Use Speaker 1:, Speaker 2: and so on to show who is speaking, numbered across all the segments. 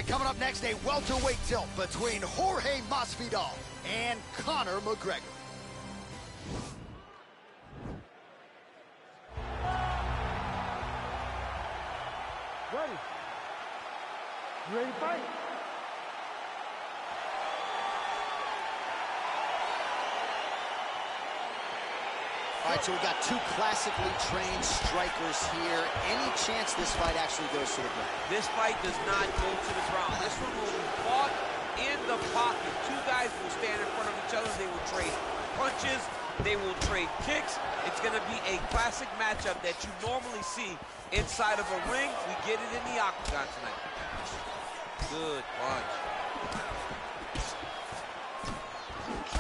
Speaker 1: right, coming up next, a welterweight tilt between Jorge Masvidal and Conor McGregor.
Speaker 2: Ready. You ready to fight?
Speaker 1: All right, so we've got two classically trained strikers here. Any chance this fight actually goes to the ground?
Speaker 3: This fight does not go to the ground. This one will be fought in the pocket. Two guys will stand in front of each other. They will trade punches. They will trade kicks. It's going to be a classic matchup that you normally see inside of a ring. We get it in the octagon tonight. Good punch.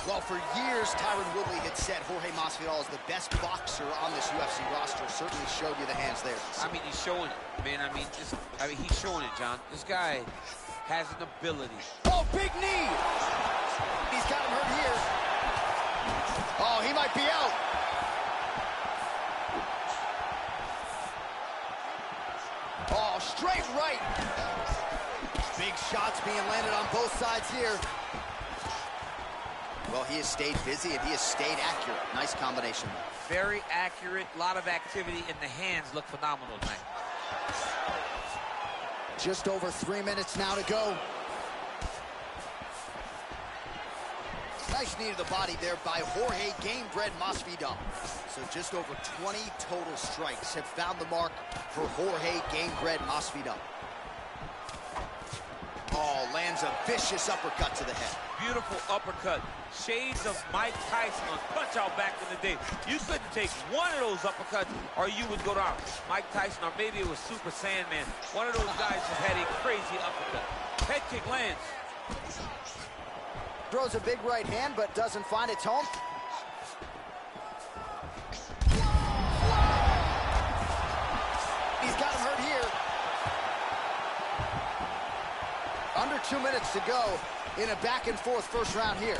Speaker 1: Well, for years, Tyron Woodley had said Jorge Masvidal is the best boxer on this UFC roster. Certainly showed you the hands there.
Speaker 3: I mean, he's showing it, man. I mean, he's showing it, John. This guy has an ability.
Speaker 1: Oh, big knee! He's got him hurt here. Oh, he might be out. Oh, straight right. Big shots being landed on both sides here. Well, he has stayed busy and he has stayed accurate. Nice combination.
Speaker 3: Very accurate. A lot of activity, and the hands look phenomenal tonight.
Speaker 1: Just over 3 minutes now to go. Nice knee to the body there by Jorge Gamebred Masvidal. So just over 20 total strikes have found the mark for Jorge Gamebred Masvidal. Oh, lands a vicious uppercut to the head.
Speaker 3: Beautiful uppercut. Shades of Mike Tyson on Punch-Out back in the day. You couldn't take one of those uppercuts or you would go down. Mike Tyson, or maybe it was Super Sandman. One of those guys just had a crazy uppercut. Head kick lands.
Speaker 1: Throws a big right hand, but doesn't find its home. He's got him hurt here. Under 2 minutes to go in a back-and-forth first round here.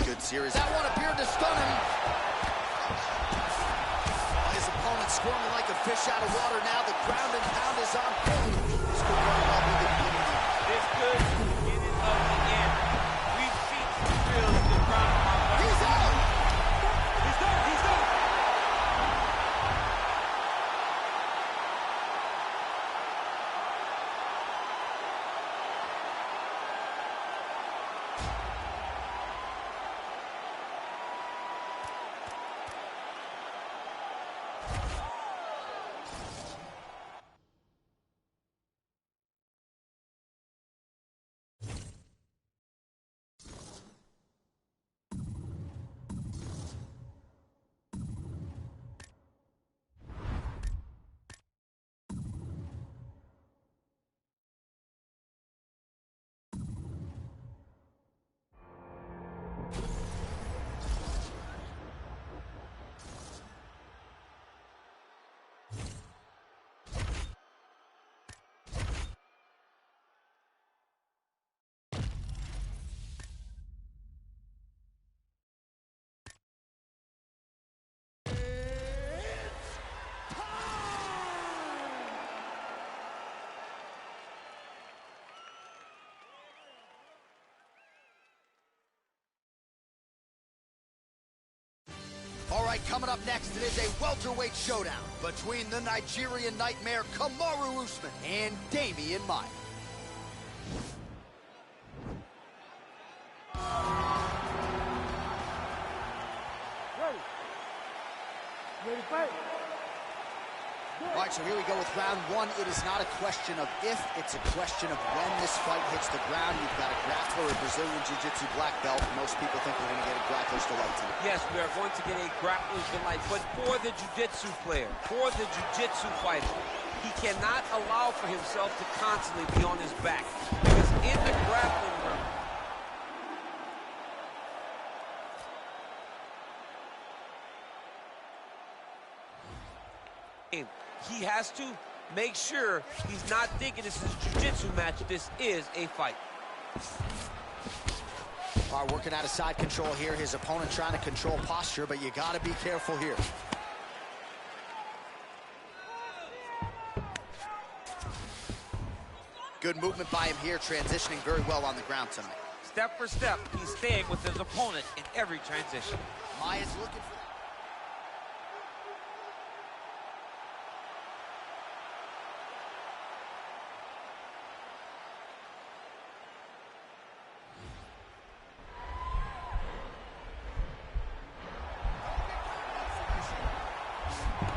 Speaker 1: Good series. That one appeared to stun him. His opponent squirming like a fish out of water now. The ground and pound is on. This could very well be the beginning.
Speaker 3: This could be the beginning of the end. We've seen some real good ground and pound.
Speaker 1: He's out!
Speaker 3: He's done! He's done!
Speaker 1: All right, coming up next, it is a welterweight showdown between the Nigerian Nightmare Kamaru Usman and Damian Maia.
Speaker 2: Ready. You ready to fight?
Speaker 1: All right, so here we go with round one. It is not a question of if, it's a question of when this fight hits the ground. You've got a grappler, a Brazilian Jiu-Jitsu black belt. Most people think we're going to get a grappler's delight tonight.
Speaker 3: Yes, we are going to get a grappler's delight, but for the Jiu-Jitsu player, for the Jiu-Jitsu fighter, he cannot allow for himself to constantly be on his back. Because in the grappling room, he has to make sure he's not thinking this is a jiu-jitsu match. This is a fight.
Speaker 1: All right, working out of side control here. His opponent trying to control posture, but you got to be careful here. Good movement by him here, transitioning very well on the ground tonight.
Speaker 3: Step for step, he's staying with his opponent in every transition.
Speaker 1: Maia's looking for...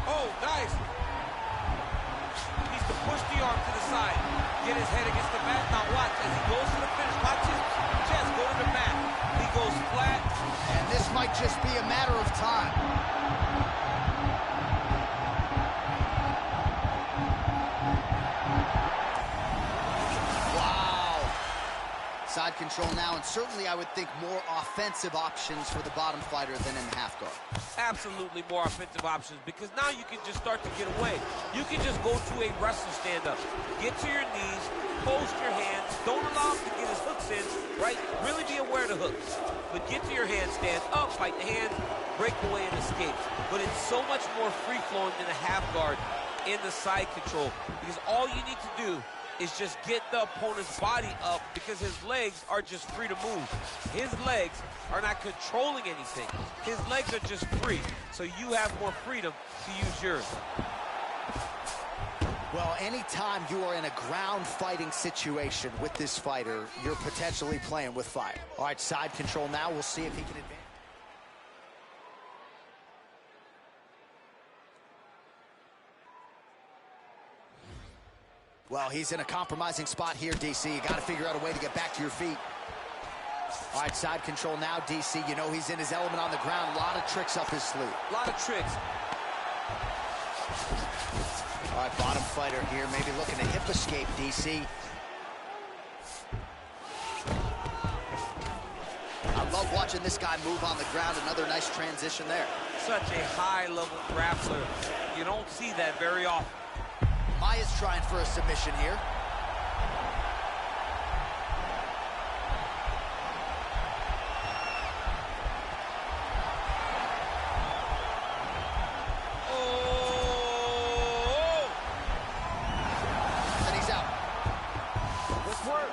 Speaker 3: Oh, nice. Needs to push the arm to the side. Get his head against the mat. Now watch as he goes to the finish. Watch his chest go to the mat. He goes flat.
Speaker 1: And this might just be a matter of time. Wow. Side control now, and certainly I would think more offensive options for the bottom fighter than in the half guard.
Speaker 3: Absolutely more offensive options, because now you can just start to get away. You can just go to a wrestler stand-up. Get to your knees, post your hands, don't allow him to get his hooks in, right? Really be aware of the hooks. But get to your hands, stand up, fight the hands, break away and escape. But it's so much more free-flowing than a half guard in the side control, because all you need to do is just get the opponent's body up, because his legs are just free to move. His legs are not controlling anything. His legs are just free, so you have more freedom to use yours.
Speaker 1: Well, anytime you are in a ground fighting situation with this fighter, you're potentially playing with fire. All right, side control now. We'll see if he can advance. Well, he's in a compromising spot here, DC. You got to figure out a way to get back to your feet. All right, side control now, DC. You know he's in his element on the ground. A lot of tricks up his sleeve.
Speaker 3: A lot of tricks.
Speaker 1: All right, bottom fighter here, maybe looking to hip escape, DC. I love watching this guy move on the ground. Another nice transition there.
Speaker 3: Such a high-level grappler. You don't see that very often.
Speaker 1: Maia's trying for a submission here.
Speaker 3: Oh!
Speaker 1: And he's out.
Speaker 2: Let's work.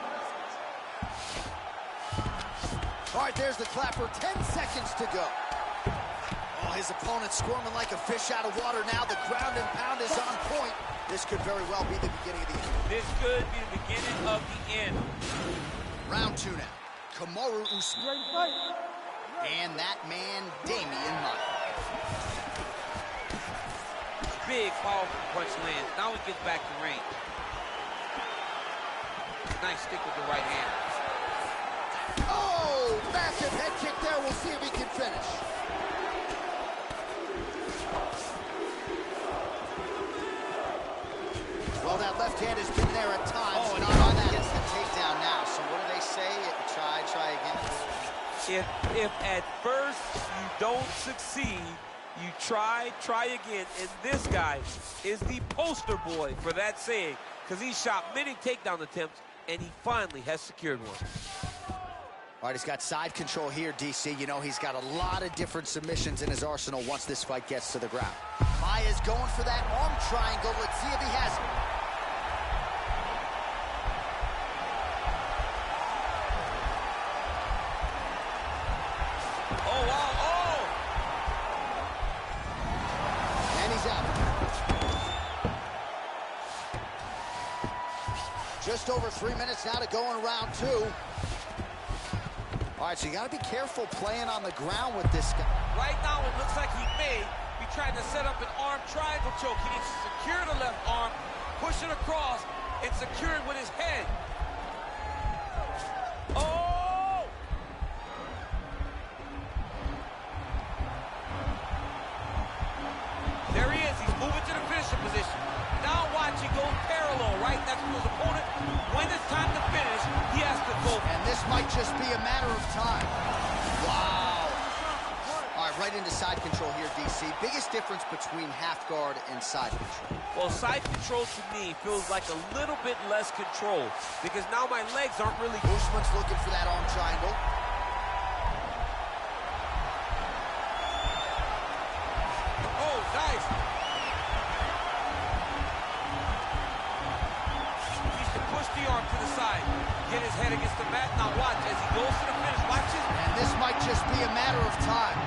Speaker 1: All right, there's the clapper. 10 seconds to go. Oh, his opponent squirming like a fish out of water now. The ground and pound is on point. This could very well be the beginning of the end.
Speaker 3: This could be the beginning of the end.
Speaker 1: Round two now. Kamaru Usman.
Speaker 2: Ready to fight.
Speaker 1: And that man, Damian Maia.
Speaker 3: Big, powerful punch lands. Now he gets back to range. Nice stick with the right hand.
Speaker 1: Oh, massive head kick there. We'll see if he can finish. Well, that left hand has been there at times.
Speaker 3: Oh, and
Speaker 1: not on that. Gets the takedown now. So what do they say? Try again.
Speaker 3: If at first you don't succeed, you try again. And this guy is the poster boy for that saying, because he shot many takedown attempts, and he finally has secured one.
Speaker 1: All right, he's got side control here, DC. You know, he's got a lot of different submissions in his arsenal once this fight gets to the ground. Maia's going for that arm triangle. Let's see if he has it.
Speaker 3: Oh, wow, oh!
Speaker 1: And he's out. Just over 3 minutes now to go in round two. All right, so you got to be careful playing on the ground with this guy.
Speaker 3: Right now, it looks like he may be trying to set up an arm triangle choke. He needs to secure the left arm, push it across, and secure it with his head. Oh! There he is. He's moving to the finishing position. Now watch, he goes parallel, right? That's for his opponent. When it's time to finish, he has to go.
Speaker 1: And this might just be a matter of time. Wow. All right, right into side control here, DC. Biggest difference between half guard and side control?
Speaker 3: Well, side control to me feels like a little bit less control, because now my legs aren't really...
Speaker 1: Usman's looking for that arm triangle.
Speaker 3: Oh, nice. Needs to push the arm to the side. Get his head against the mat. Now watch as he goes to the finish. Watch it.
Speaker 1: And this might just be a matter of time.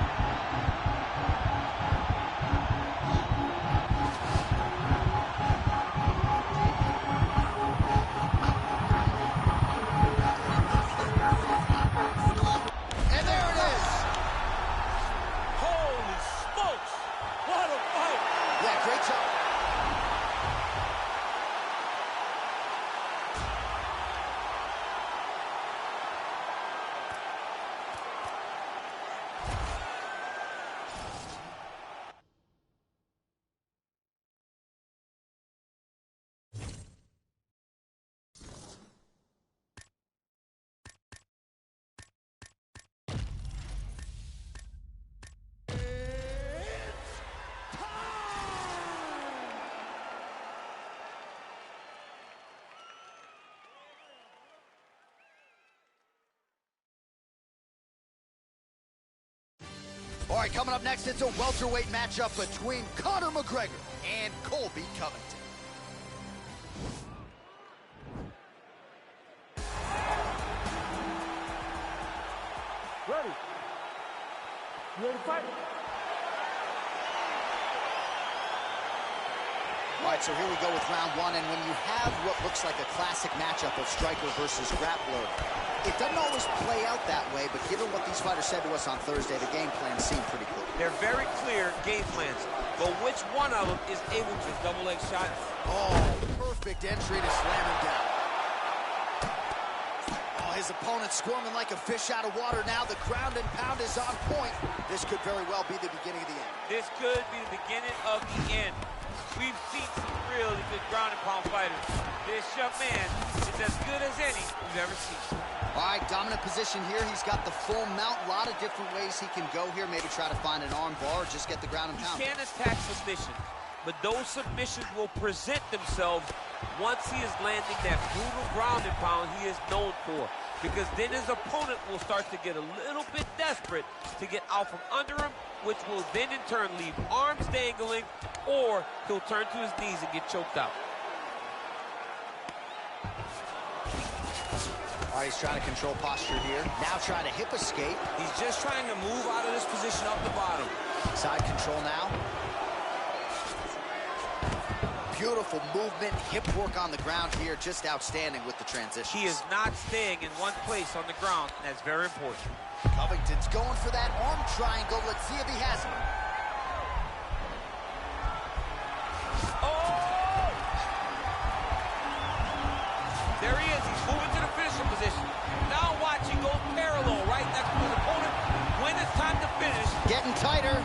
Speaker 1: And there it is.
Speaker 3: Holy smokes. What a fight.
Speaker 1: Yeah, great job. All right, coming up next, it's a welterweight matchup between Conor McGregor and Colby Covington.
Speaker 2: Ready. You ready to fight?
Speaker 1: All right, so here we go with round one, and when you have what looks like a classic matchup of striker versus grappler, it doesn't always play out that way, but given what these fighters said to us on Thursday, the game plan seemed pretty clear.
Speaker 3: They're very clear game plans, but which one of them is able to double leg shot?
Speaker 1: Oh, perfect entry to slam him down. Oh, his opponent squirming like a fish out of water now. The ground and pound is on point. This could very well be the beginning of the end.
Speaker 3: This could be the beginning of the end. We've seen some really good ground and pound fighters. This young man is as good as any we've ever seen.
Speaker 1: All right, dominant position here. He's got the full mount. A lot of different ways he can go here. Maybe try to find an arm bar or just get the ground and pound.
Speaker 3: He can attack submissions, but those submissions will present themselves once he is landing that brutal ground and pound he is known for. Because then his opponent will start to get a little bit desperate to get out from under him, which will then in turn leave arms dangling, or he'll turn to his knees and get choked out.
Speaker 1: All right, he's trying to control posture here. Now trying to hip escape.
Speaker 3: He's just trying to move out of this position up the bottom.
Speaker 1: Side control now. Beautiful movement, hip work on the ground here. Just outstanding with the transition.
Speaker 3: He is not staying in one place on the ground, and that's very important.
Speaker 1: Covington's going for that arm triangle. Let's see if he has it.
Speaker 3: Oh! There he is. He's moving to the finishing position. Now watch, he goes parallel right next to his opponent. When it's time to finish.
Speaker 1: Getting tighter.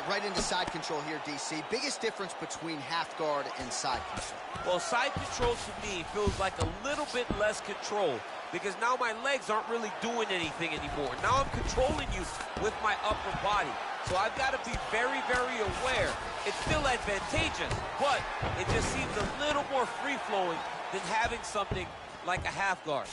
Speaker 1: Right into side control here, DC. Biggest difference between half guard and side control?
Speaker 3: Well, side control to me feels like a little bit less control because now my legs aren't really doing anything anymore. Now I'm controlling you with my upper body. So I've got to be very, very aware. It's still advantageous, but it just seems a little more free-flowing than having something like a half guard.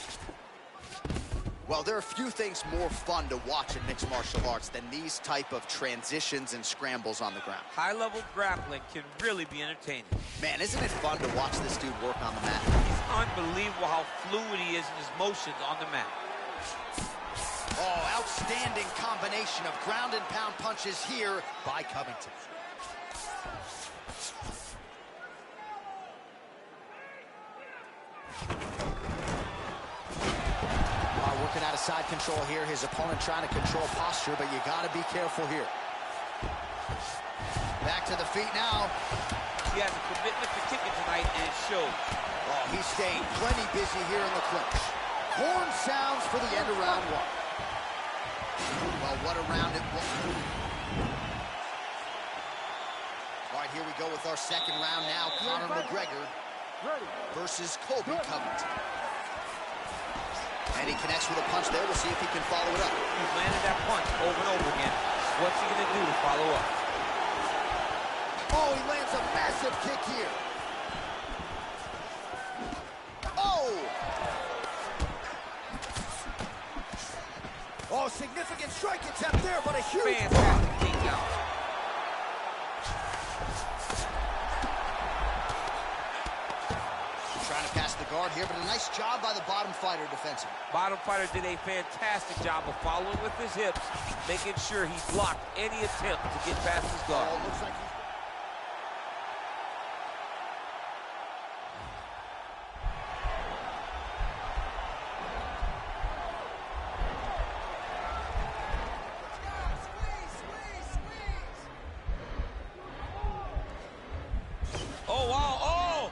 Speaker 1: Well, there are few things more fun to watch in mixed martial arts than these type of transitions and scrambles on the ground.
Speaker 3: High-level grappling can really be entertaining.
Speaker 1: Man, isn't it fun to watch this dude work on the mat?
Speaker 3: It's unbelievable how fluid he is in his motions on the mat.
Speaker 1: Oh, outstanding combination of ground and pound punches here by Covington. Working out of side control here. His opponent trying to control posture, but you got to be careful here. Back to the feet now.
Speaker 3: He has a commitment to kicking tonight, and it shows.
Speaker 1: Oh, he's staying plenty busy here in the clinch. Horn sounds for the end of round one. Well, what a round it was. All right, here we go with our second round now. Conor McGregor versus Colby Covington. And he connects with a punch there. We'll see if he can follow it up.
Speaker 3: He's landed that punch over and over again. What's he going to do to follow up?
Speaker 1: Oh, he lands a massive kick here. Oh! Oh, significant strike attempt there, but a huge
Speaker 3: fantastic takedown.
Speaker 1: Trying to pass the guard here, but a nice job by the bottom fighter defensively.
Speaker 3: Bottom fighter did a fantastic job of following with his hips, making sure he blocked any attempt to get past his guard.
Speaker 1: Oh, looks like he's...
Speaker 3: Oh, wow, oh!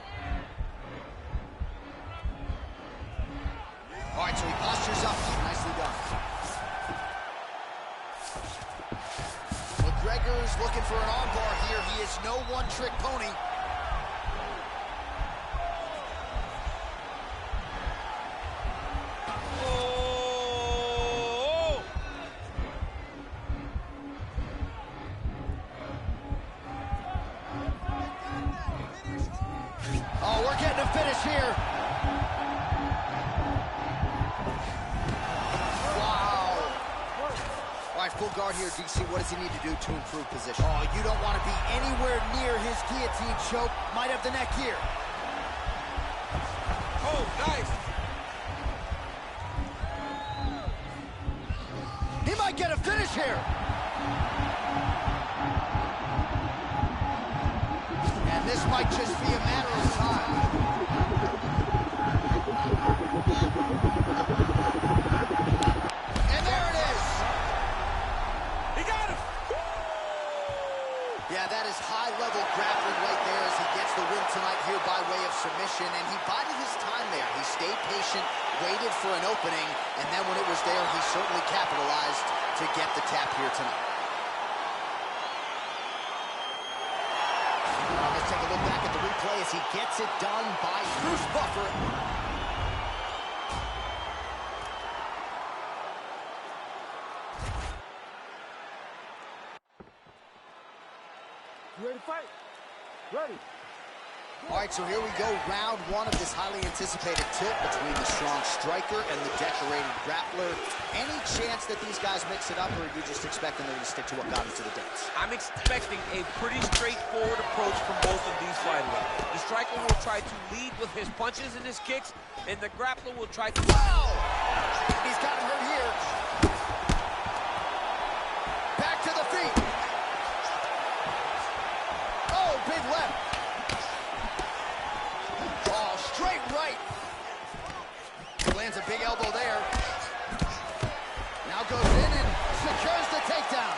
Speaker 1: All right, so he postures up. Nicely done. McGregor's looking for an armbar here. He is no one-trick pony.
Speaker 3: Oh!
Speaker 1: Oh, we're getting a finish here. All right, full guard here, DC. What does he need to do to improve position? Oh, you don't want to be anywhere near his guillotine choke. Might have the neck here.
Speaker 3: Oh, nice.
Speaker 1: He might get a finish here. And this might just be a matter of time. And there it is. Yeah, that is high-level grappling right there as he gets the win tonight here by way of submission, and he bided his time there. He stayed patient, waited for an opening, and then when it was there, he certainly capitalized to get the tap here tonight. Let's take a look back at the replay as he gets it done by Bruce Buffer.
Speaker 2: You ready to fight? Ready.
Speaker 1: All right, so here we go, round one of this highly anticipated tilt between the strong striker and the decorated grappler. Any chance that these guys mix it up, or are you just expecting them to stick to what got into the dance?
Speaker 3: I'm expecting a pretty straightforward approach from both of these fighters. The striker will try to lead with his punches and his kicks, and the grappler will try to...
Speaker 1: Whoa! He's got him hurt here. Back to the feet. Oh, big left. Oh, straight right. Lands a big elbow there. Now goes in and secures the takedown.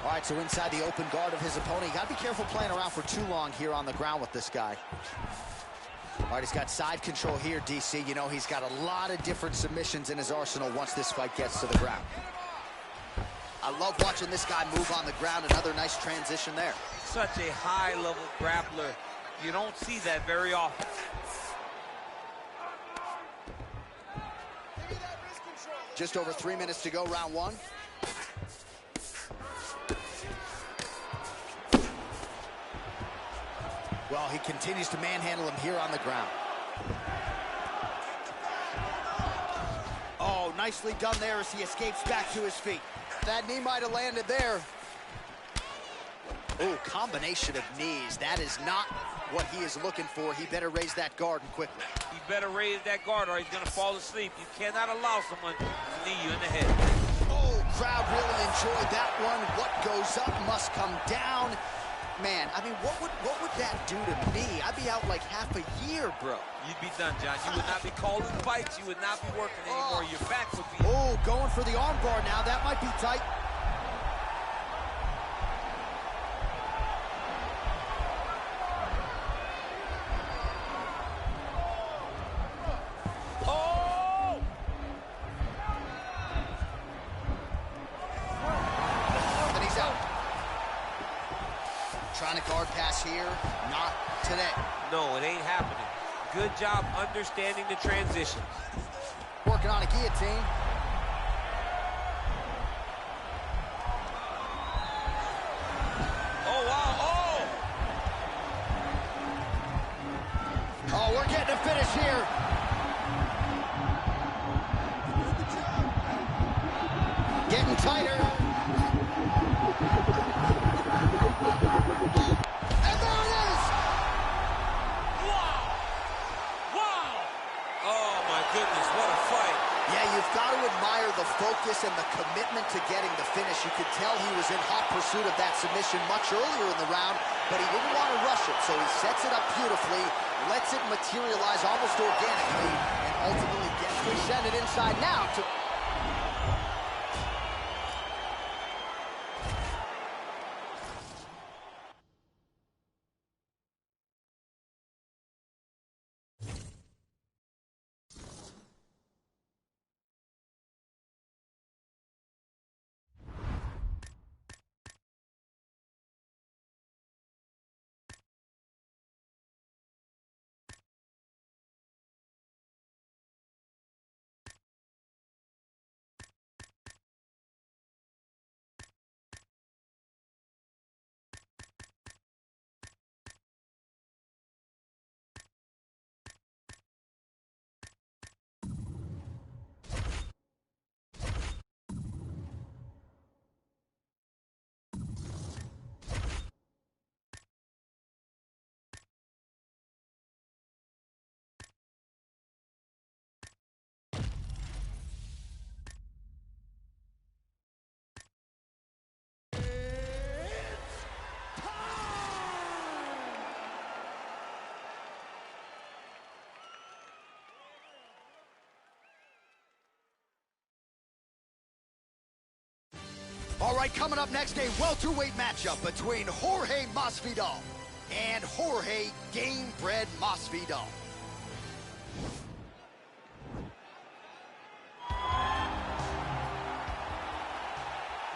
Speaker 1: All right, so inside the open guard of his opponent. You got to be careful playing around for too long here on the ground with this guy. All right, he's got side control here, DC. You know, he's got a lot of different submissions in his arsenal once this fight gets to the ground. I love watching this guy move on the ground. Another nice transition there.
Speaker 3: Such a high-level grappler. You don't see that very often.
Speaker 1: Just over 3 minutes to go, round one. Well, he continues to manhandle him here on the ground. Oh, nicely done there as he escapes back to his feet. That knee might have landed there. Oh, combination of knees. That is not what he is looking for. He better raise that guard and quickly.
Speaker 3: He better raise that guard or he's going to fall asleep. You cannot allow someone to knee you in the head.
Speaker 1: Oh, crowd really enjoyed that one. What goes up must come down. Man, I mean, what would that do to me? I'd be out like half a year, bro.
Speaker 3: You'd be done, John. You would not be calling fights. You would not be working anymore. Your back would be...
Speaker 1: Oh, going for the armbar now. That might be tight.
Speaker 3: Oh!
Speaker 1: And he's out. Trying to guard pass here. Not today.
Speaker 3: No, it ain't happening. Good job understanding the transitions.
Speaker 1: Working on a guillotine.
Speaker 3: Oh, wow, oh!
Speaker 1: Oh, we're getting a finish here. And there it is!
Speaker 3: Wow! Wow! Oh, my goodness, what a fight.
Speaker 1: Yeah, you've got to admire the focus and the commitment to getting the finish. You could tell he was in hot pursuit of that submission much earlier in the round, but he didn't want to rush it, so he sets it up beautifully, lets it materialize almost organically, and ultimately gets presented inside now to... All right, coming up next, a welterweight matchup between Jorge Masvidal and Jorge Gamebred Masvidal.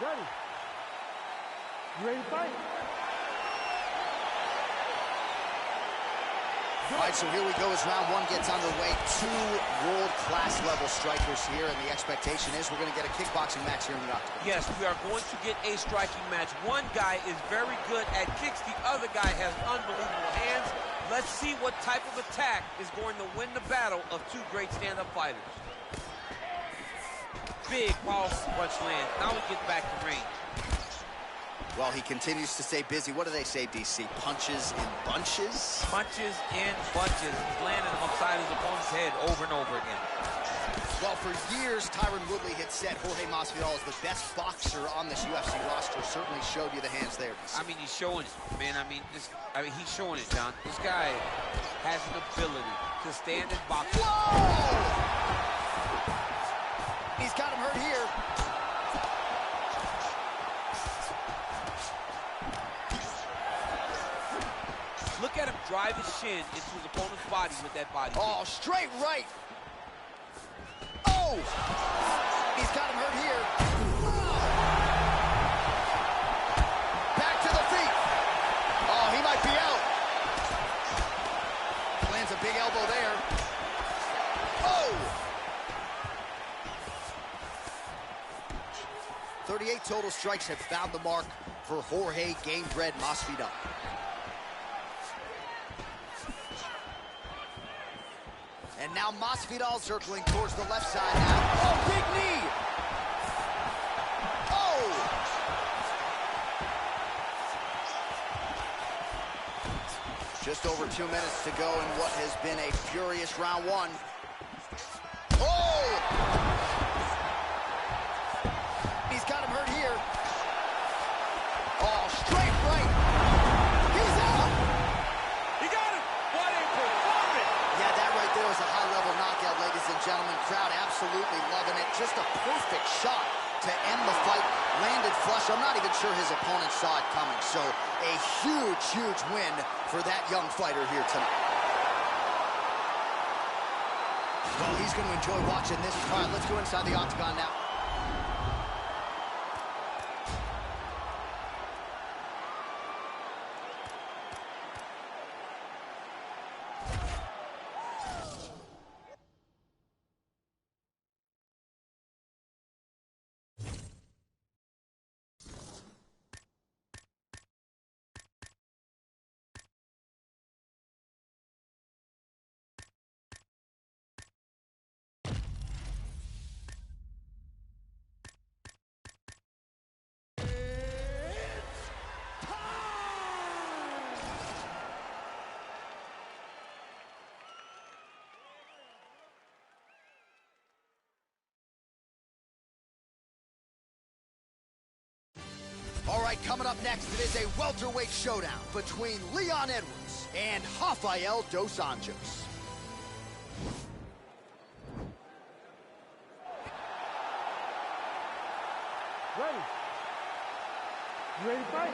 Speaker 2: Ready. You ready to fight?
Speaker 1: All right, so here we go as round one gets underway. Two world-class level strikers here, and the expectation is we're going to get a kickboxing match here in the octagon.
Speaker 3: Yes, we are going to get a striking match. One guy is very good at kicks. The other guy has unbelievable hands. Let's see what type of attack is going to win the battle of two great stand-up fighters. Big, powerful punch land. Now we get back to range.
Speaker 1: Well, he continues to stay busy. What do they say, DC? Punches in bunches?
Speaker 3: Punches in bunches. He's landing them upside his opponent's head over and over again.
Speaker 1: Well, for years, Tyron Woodley had said Jorge Masvidal is the best boxer on this UFC roster. Certainly showed you the hands there, DC.
Speaker 3: I mean, he's showing it, man. He's showing it, John. This guy has an ability to stand and box.
Speaker 1: Whoa! He's got him hurt here.
Speaker 3: Look at him drive his shin into his opponent's body with that body.
Speaker 1: Oh, straight right. Oh! He's got him hurt here. Back to the feet. Oh, he might be out. Lands a big elbow there. Oh! 38 total strikes have found the mark for Jorge Gamebred Masvidal. And now Masvidal circling towards the left side now. Oh, big knee! Oh! Just over 2 minutes to go in what has been a furious round one. Oh! He's got him hurt here. Oh, straight right. He's out!
Speaker 3: He got him! What a performance!
Speaker 1: Yeah, that right there was a high-level knockout, ladies and gentlemen. Crowd absolutely loving it. Just a perfect shot to end the fight. Landed flush. I'm not even sure his opponent saw it coming. So a huge, huge win for that young fighter here tonight. Well, he's going to enjoy watching this. All right, let's go inside the octagon now. right, coming up next, it is a welterweight showdown between Leon Edwards and Rafael dos Anjos.
Speaker 2: Ready. You ready to fight?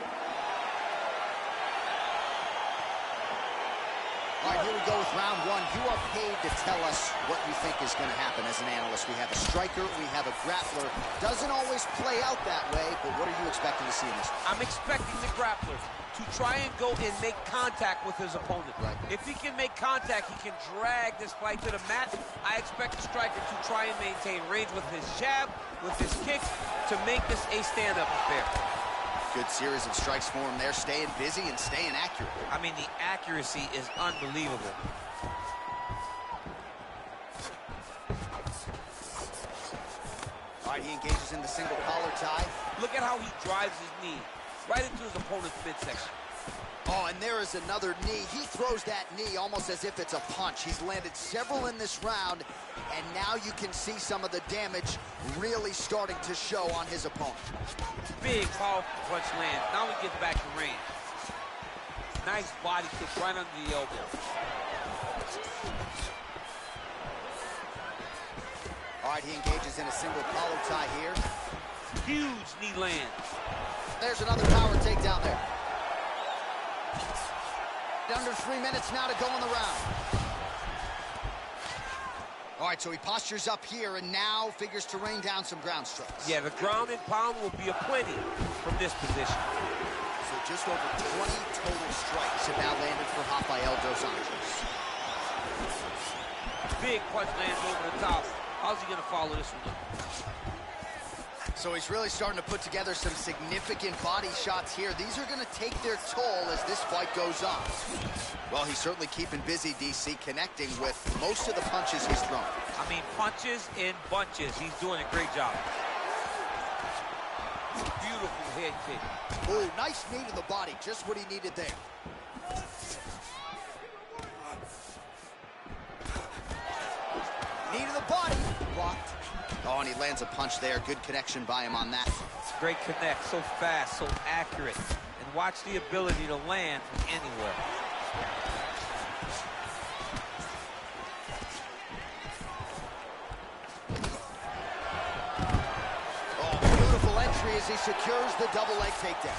Speaker 1: All right, here we go with round one. You are paid to tell us what you think is going to happen as an analyst. We have a striker, we have a grappler. Doesn't always play out that way, but what are you expecting to see in this?
Speaker 3: I'm expecting the grappler to try and go and make contact with his opponent.
Speaker 1: Right.
Speaker 3: If he can make contact, he can drag this fight to the mat. I expect the striker to try and maintain range with his jab, with his kicks, to make this a stand-up affair.
Speaker 1: Good series of strikes for him there, staying busy and staying accurate.
Speaker 3: I mean, the accuracy is unbelievable.
Speaker 1: All right, he engages in the single collar tie.
Speaker 3: Look at how he drives his knee right into his opponent's midsection.
Speaker 1: Oh, and there is another knee. He throws that knee almost as if it's a punch. He's landed several in this round, and now you can see some of the damage really starting to show on his opponent.
Speaker 3: Big, powerful punch lands. Now he gets back to range. Nice body kick right under the elbow.
Speaker 1: All right, he engages in a single collar tie here.
Speaker 3: Huge knee land.
Speaker 1: There's another power takedown there. Under 3 minutes now to go in the round. All right, so he postures up here and now figures to rain down some ground strikes.
Speaker 3: Yeah, the ground and pound will be aplenty from this position.
Speaker 1: So just over 20 total strikes have now landed for Rafael dos Anjos.
Speaker 3: Big punch lands over the top. How's he going to follow this one up?
Speaker 1: So he's really starting to put together some significant body shots here. These are going to take their toll as this fight goes on. Well, he's certainly keeping busy, DC, connecting with most of the punches he's thrown.
Speaker 3: I mean, punches in bunches. He's doing a great job. Beautiful head kick.
Speaker 1: Ooh, nice knee to the body. Just what he needed there. Knee to the body. Blocked. Oh, and he lands a punch there. Good connection by him on that.
Speaker 3: It's a great connect. So fast, so accurate. And watch the ability to land from anywhere.
Speaker 1: Oh, beautiful entry as he secures the double leg takedown.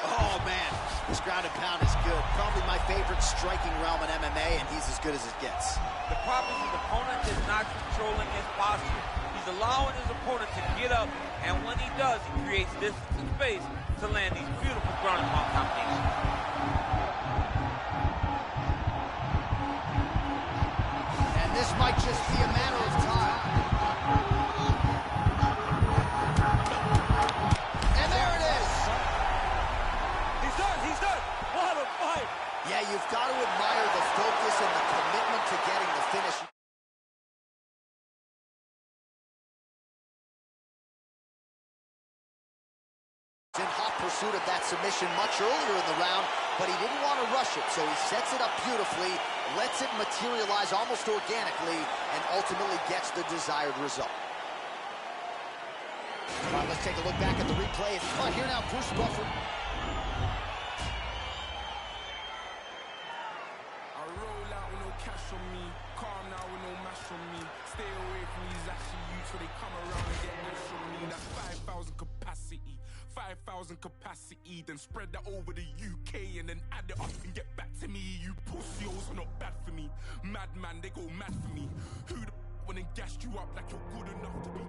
Speaker 1: Oh, man. This ground and pound is good. Probably my favorite striking realm in MMA, and he's as good as it gets.
Speaker 3: The problem is his opponent is not controlling his posture. He's allowing his opponent to get up, and when he does, he creates distance and space to land these beautiful ground and pound combinations.
Speaker 1: And this might just be a matter of time. And there it is.
Speaker 3: He's done. He's done. What a fight.
Speaker 1: Yeah, you've got to admire the focus and the commitment to getting the finish. In hot pursuit of that submission much earlier in the round, but he didn't want to rush it, so he sets it up beautifully, lets it materialize almost organically, and ultimately gets the desired result. All right, let's take a look back at the replay. Oh, here now, Bruce Buffer.
Speaker 4: Cash on me, calm now with no mash on me. Stay away from these ashy youths so they come around and get ash on me. That's 5,000 capacity, 5,000 capacity. Then spread that over the UK and then add it up and get back to me. You pussios are not bad for me. Madman, they go mad for me. Who the when they gassed you up like you're good enough to be